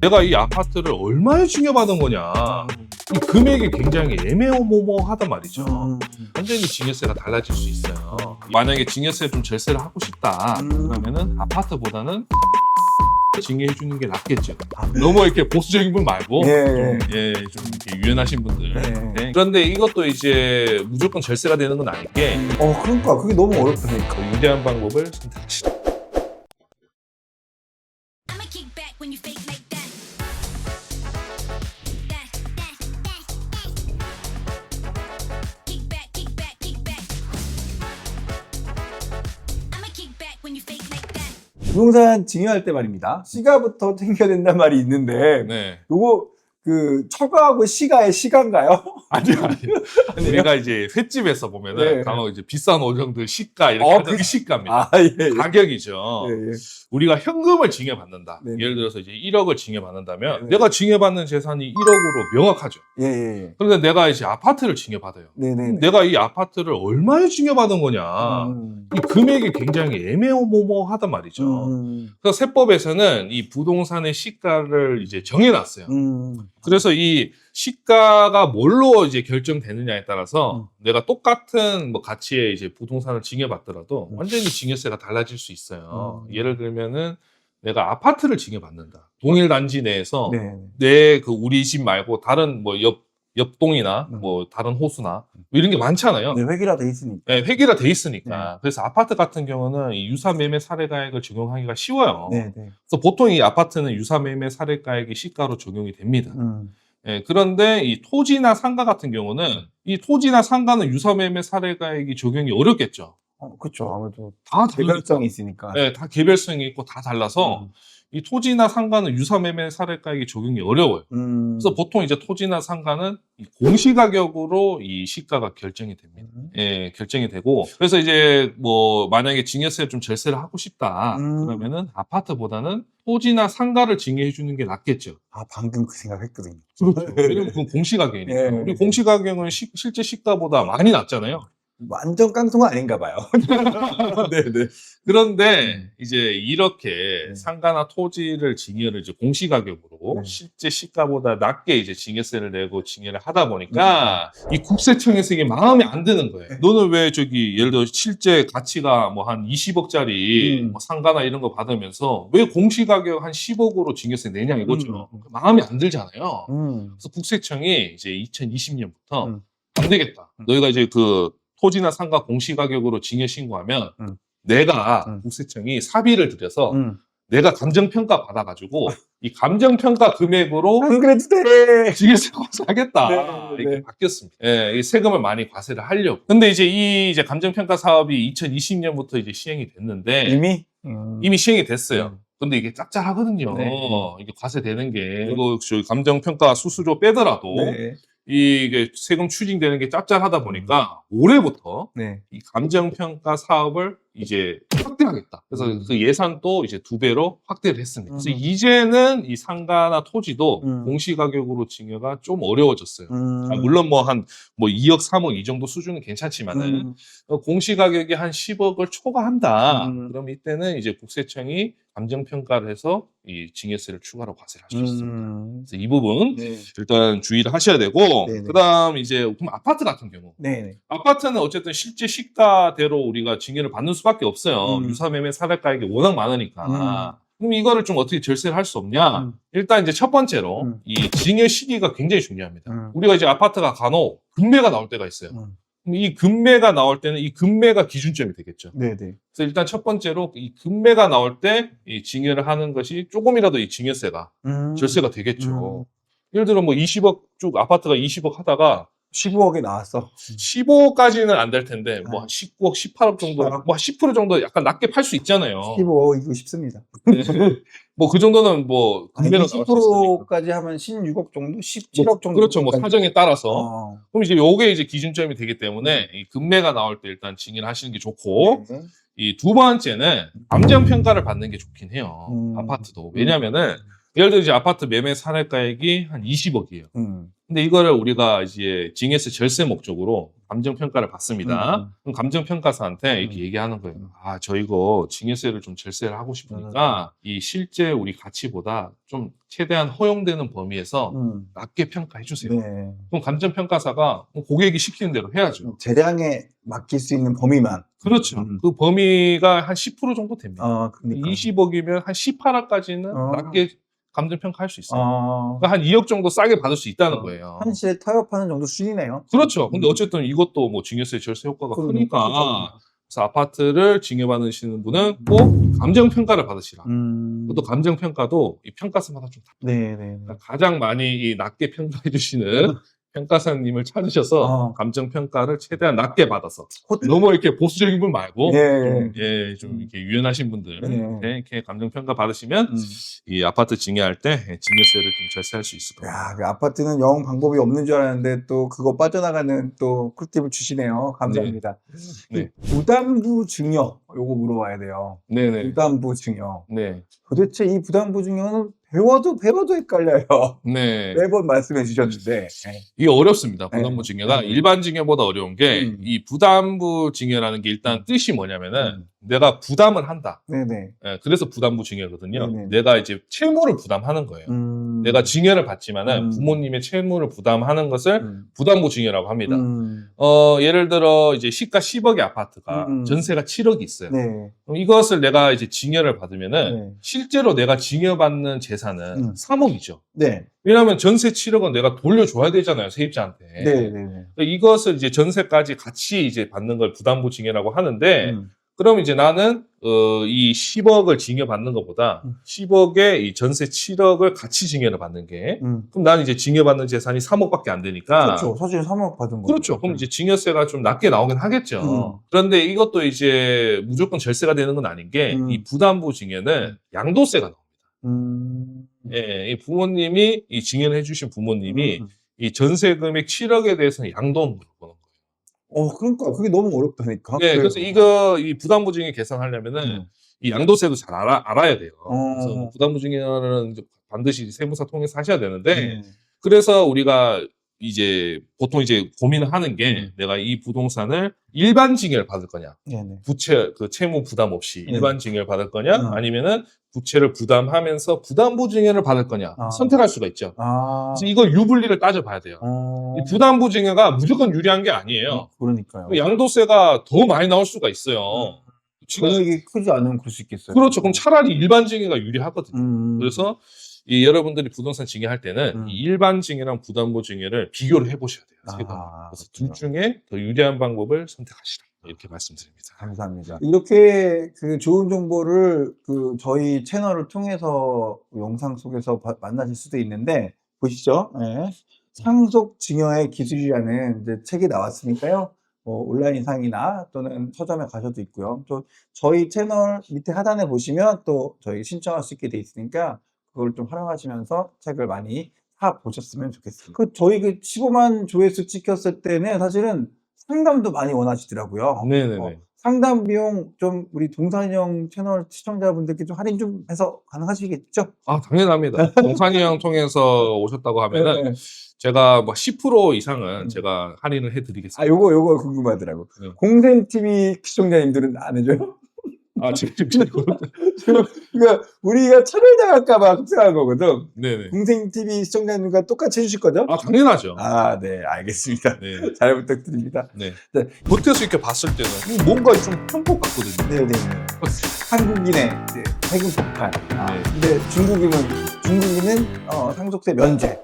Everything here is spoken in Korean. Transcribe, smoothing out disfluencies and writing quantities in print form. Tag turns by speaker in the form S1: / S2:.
S1: 내가 이 아파트를 얼마에 증여받은 거냐. 이 금액이 굉장히 애매모호하단 말이죠. 완전히 증여세가 달라질 수 있어요. 만약에 증여세 좀 절세를 하고 싶다. 그러면은 아파트보다는 증여해 주는 게 낫겠죠. 너무 이렇게 보수적인 분 말고 좀 이렇게 유연하신 분들. 네. 그런데 이것도 이제 무조건 절세가 되는 건 아닌 게
S2: 그러니까 그게 너무 어렵다니까.
S1: 더 유리한 방법을 선택하시다.
S3: I'ma kick back when you fake like that. Kick back, kick back, kick back. I'ma kick back when you fake like that.
S2: 부동산 증여할 때 말입니다. 시가부터 챙겨야 된단 말이 있는데
S1: 네.
S2: 요거 그 처가하고 시가의 시가인가요?
S1: 아니요. 우리가 이제 횟집에서 보면은
S2: 네.
S1: 간혹 이제 비싼 오정들 시가 이렇게 하는 게 시가입니다.
S2: 예.
S1: 가격이죠.
S2: 예.
S1: 우리가 현금을 증여받는다.
S2: 네.
S1: 예를 들어서 이제 1억을 증여받는다면
S2: 네.
S1: 내가 증여받는 재산이 1억으로 명확하죠.
S2: 예.
S1: 그런데 내가 이제 아파트를 증여받아요.
S2: 네네.
S1: 내가 이 아파트를 얼마에 증여받은 거냐. 이 금액이 굉장히 애매모호하단 말이죠. 그래서 세법에서는 이 부동산의 시가를 이제 정해놨어요. 그래서 이 시가가 뭘로 이제 결정되느냐에 따라서 내가 똑같은 뭐 가치의 이제 부동산을 증여받더라도 완전히 증여세가 달라질 수 있어요. 예를 들면은 내가 아파트를 증여받는다. 동일 단지 내에서
S2: 네.
S1: 내 그 우리 집 말고 다른 뭐 옆동이나 뭐 다른 호수나 뭐 이런 게 많잖아요.
S2: 네, 획일화 돼 있으니까.
S1: 네, 획일화 돼 있으니까. 그래서 아파트 같은 경우는 이 유사매매 사례가액을 적용하기가 쉬워요.
S2: 네.
S1: 그래서 보통 이 아파트는 유사매매 사례가액이 시가로 적용이 됩니다. 예, 그런데 이 토지나 상가 같은 경우는 이 토지나 상가는 유사매매 사례가액이 적용이 어렵겠죠.
S2: 그렇죠. 아무래도
S1: 다
S2: 개별성이 있으니까.
S1: 네, 다 개별성이 있고 다 달라서 이 토지나 상가는 유사매매 사례가액이 적용이 어려워요. 그래서 보통 이제 토지나 상가는 이 공시가격으로 이 시가가 결정이 됩니다. 예, 결정이 되고 그래서 이제 뭐 만약에 증여세 좀 절세를 하고 싶다 그러면은 아파트보다는 토지나 상가를 증여해 주는 게 낫겠죠.
S2: 방금 그 생각했거든요.
S1: 그렇죠. 왜냐면 그건 공시가격이니까. 우리 공시가격은 실제 시가보다 많이 낮잖아요.
S2: 완전 깡통은 아닌가 봐요. 네네.
S1: 그런데 이제 이렇게 상가나 토지를 증여를 이제 공시가격으로 실제 시가보다 낮게 이제 증여세를 내고 증여를 하다 보니까 이 국세청에서 이게 마음에 안 드는 거예요. 너는 왜 저기 예를 들어 실제 가치가 뭐 한 20억짜리 뭐 상가나 이런 거 받으면서 왜 공시가격 한 10억으로 증여세 내냐 이거죠. 마음에 안 들잖아요. 그래서 국세청이 이제 2020년부터 안 되겠다. 너희가 이제 그 토지나 상가 공시가격으로 증여 신고하면 내가 국세청이 사비를 들여서 내가 감정평가 받아가지고 이 감정평가 금액으로
S2: 안 그래도 돼.
S1: 증여세 과세하겠다.
S2: 네.
S1: 이렇게 바뀌었습니다. 예, 이 세금을 많이 과세를 하려고. 근데 이제 이 이제 감정평가 사업이 2020년부터 이제 시행이 됐는데 이미 시행이 됐어요. 근데 이게 짭짤하거든요. 이게 과세되는 게 이거 저 감정평가 수수료 빼더라도 이게 세금 추징되는 게 짭짤하다 보니까 올해부터 이 감정평가 사업을 이제 확대하겠다. 그래서 그 예산도 이제 2배로 확대를 했습니다. 그래서 이제는 이 상가나 토지도 공시가격으로 증여가 좀 어려워졌어요. 물론 뭐 한 2억, 3억 이 정도 수준은 괜찮지만은 공시가격이 한 10억을 초과한다. 그럼 이때는 이제 국세청이 감정평가를 해서 이 증여세를 추가로 과세를 할 수 있습니다. 그래서 이 부분 일단 주의를 하셔야 되고, 그다음 이제 그럼 아파트 같은 경우, 아파트는 어쨌든 실제 시가대로 우리가 증여를 받는 수밖에 없어요. 유사매매 사례가액이 워낙 많으니까. 그럼 이거를 좀 어떻게 절세를 할 수 없냐? 일단 이제 첫 번째로 이 증여 시기가 굉장히 중요합니다. 우리가 이제 아파트가 간혹 금매가 나올 때가 있어요. 그럼 이 금매가 나올 때는 이 금매가 기준점이 되겠죠. 그래서 일단 첫 번째로 이 금매가 나올 때 이 증여를 하는 것이 조금이라도 이 증여세가 절세가 되겠죠. 예를 들어 뭐 20억 쭉 아파트가 20억 하다가
S2: 15억에 나왔어.
S1: 15억까지는 안 될 텐데 뭐 한 19억, 18억 정도, 뭐 10% 정도 약간 낮게 팔 수 있잖아요.
S2: 15억이고 싶습니다.
S1: 뭐 그 정도는 뭐 금매로 나올 수 있으니까.
S2: 20%까지 하면 16억 정도, 17억 정도.
S1: 그렇죠. 뭐 사정에 따라서. 그럼 이제 요게 이제 기준점이 되기 때문에 이 금매가 나올 때 일단 증여를 하시는 게 좋고, 이 두 번째는 감정평가를 받는 게 좋긴 해요. 아파트도. 왜냐면은 예를 들어 이제 아파트 매매 사례가액이 한 20억이에요. 근데 이거를 우리가 이제 증여세 절세 목적으로 감정평가를 받습니다. 그럼 감정평가사한테 이렇게 얘기하는 거예요. 아, 저 이거 증여세를 좀 절세를 하고 싶으니까 이 실제 우리 가치보다 좀 최대한 허용되는 범위에서 낮게 평가해 주세요.
S2: 네.
S1: 그럼 감정평가사가 고객이 시키는 대로 해야죠.
S2: 재량에 맡길 수 있는 범위만.
S1: 그렇죠. 그 범위가 한 10% 정도 됩니다.
S2: 그러니까.
S1: 20억이면 한 18억까지는
S2: 어.
S1: 낮게 감정평가할 수 있어요.
S2: 어,
S1: 그러니까 한 2억 정도 싸게 받을 수 있다는 거예요.
S2: 현실에 타협하는 정도 수준이네요.
S1: 그렇죠. 근데 어쨌든 이것도 뭐 증여세 절세 효과가 크니까. 그래서 아파트를 증여받으시는 분은 꼭 감정평가를 받으시라. 또 감정평가도 이 평가사마다 좀 다릅니다.
S2: 네네.
S1: 그러니까 가장 많이 이 낮게 평가해 주시는 평가사님을 찾으셔서 감정평가를 최대한 낮게 받아서 너무 이렇게 보수적인 분 말고 좀 이렇게 유연하신 분들 이렇게 감정평가 받으시면 이 아파트 증여할 때 증여세를 좀 절세할 수 있을 거예요.
S2: 야, 그 아파트는 영 방법이 없는 줄 알았는데 또 그거 빠져나가는 또 꿀팁을 주시네요. 감사합니다.
S1: 네.
S2: 부담부 증여 요거 물어봐야 돼요.
S1: 네네.
S2: 부담부 증여.
S1: 네.
S2: 도대체 이 부담부 증여는 배워도 헷갈려요.
S1: 네.
S2: 매번 말씀해 주셨는데.
S1: 이게 어렵습니다. 부담부
S2: 네.
S1: 증여가 일반 증여보다 어려운 게 이 부담부 증여라는 게 일단 뜻이 뭐냐면은 내가 부담을 한다.
S2: 네네.
S1: 예, 그래서 부담부 증여거든요.
S2: 네네.
S1: 내가 이제 채무를 부담하는 거예요. 내가 증여를 받지만은 부모님의 채무를 부담하는 것을 부담부 증여라고 합니다. 예를 들어 이제 시가 10억의 아파트가 전세가 7억이 있어요.
S2: 네.
S1: 그럼 이것을 내가 이제 증여를 받으면은
S2: 네.
S1: 실제로 내가 증여받는 재산은 3억이죠.
S2: 네.
S1: 왜냐하면 전세 7억은 내가 돌려줘야 되잖아요, 세입자한테.
S2: 네네.
S1: 그러니까 이것을 이제 전세까지 같이 이제 받는 걸 부담부 증여라고 하는데, 그럼 이제 나는 이 10억을 증여받는 것보다 10억에 이 전세 7억을 같이 증여를 받는 게, 그럼 나는 이제 증여받는 재산이 3억밖에 안 되니까.
S2: 그렇죠. 사실 3억 받은 거.
S1: 그렇죠. 그럼 이제 증여세가 좀 낮게 나오긴 하겠죠. 그런데 이것도 이제 무조건 절세가 되는 건 아닌 게, 이 부담부 증여는 양도세가 나옵니다. 예, 이 부모님이, 이 증여를 해주신 부모님이 이 전세 금액 7억에 대해서는 양도세를 보는 거예요.
S2: 그러니까 그게 너무 어렵다니까.
S1: 네, 그래서 이 부담부 증여 계산하려면은 이 양도세도 잘 알아야 돼요. 그래서 뭐 부담부 증여는 이제 반드시 세무사 통해서 하셔야 되는데, 그래서 우리가 이제 보통 이제 고민을 하는 게 내가 이 부동산을 일반 증여를 받을 거냐, 부채 그 채무 부담 없이 일반 증여를 받을 거냐, 아니면은 부채를 부담하면서 부담부 증여를 받을 거냐 선택할 수가 있죠. 그래서 이거 유불리를 따져봐야 돼요. 이 부담부 증여가 무조건 유리한 게 아니에요.
S2: 그러니까요.
S1: 양도세가 더 많이 나올 수가 있어요.
S2: 금액이 크지 않으면 그럴 수 있겠어요.
S1: 그렇죠. 그럼 차라리 일반 증여가 유리하거든요. 그래서 이 여러분들이 부동산 증여할 때는 이 일반 증여랑 부담부 증여를 비교를 해보셔야 돼요. 세 번. 그래서 둘 중에 더 유리한 방법을 선택하시라. 이렇게 말씀드립니다.
S2: 감사합니다. 이렇게 그 좋은 정보를 그 저희 채널을 통해서 영상 속에서 만나실 수도 있는데 보시죠. 네. 상속 증여의 기술이라는 이제 책이 나왔으니까요. 온라인상이나 또는 서점에 가셔도 있고요. 또 저희 채널 밑에 하단에 보시면 또 저희 신청할 수 있게 돼 있으니까 그걸 좀 활용하시면서 책을 많이 사 보셨으면 좋겠습니다. 저희 15만 조회수 찍혔을 때는 사실은 상담도 많이 원하시더라고요.
S1: 네네네.
S2: 상담 비용 좀 우리 동산이 형 채널 시청자분들께 좀 할인 좀 해서 가능하시겠죠?
S1: 아, 당연합니다. 동산이 형 통해서 오셨다고 하면은 제가 뭐 10% 이상은 제가 할인을 해드리겠습니다.
S2: 요거 궁금하더라고. 공생TV 시청자님들은 안 해줘요?
S1: 지금
S2: 그러니까 우리가 차별당할까봐 걱정한 거거든.
S1: 네네.
S2: 공생TV 시청자님과 똑같이 해주실 거죠?
S1: 당연하죠.
S2: 네, 알겠습니다.
S1: 네.
S2: 잘 부탁드립니다.
S1: 네.
S2: 네.
S1: 겉에서 이렇게 봤을 때는 뭔가 좀 편법 같거든요.
S2: 네네. 한국인의 세금 폭탄. 근데 중국인은 상속세 면제.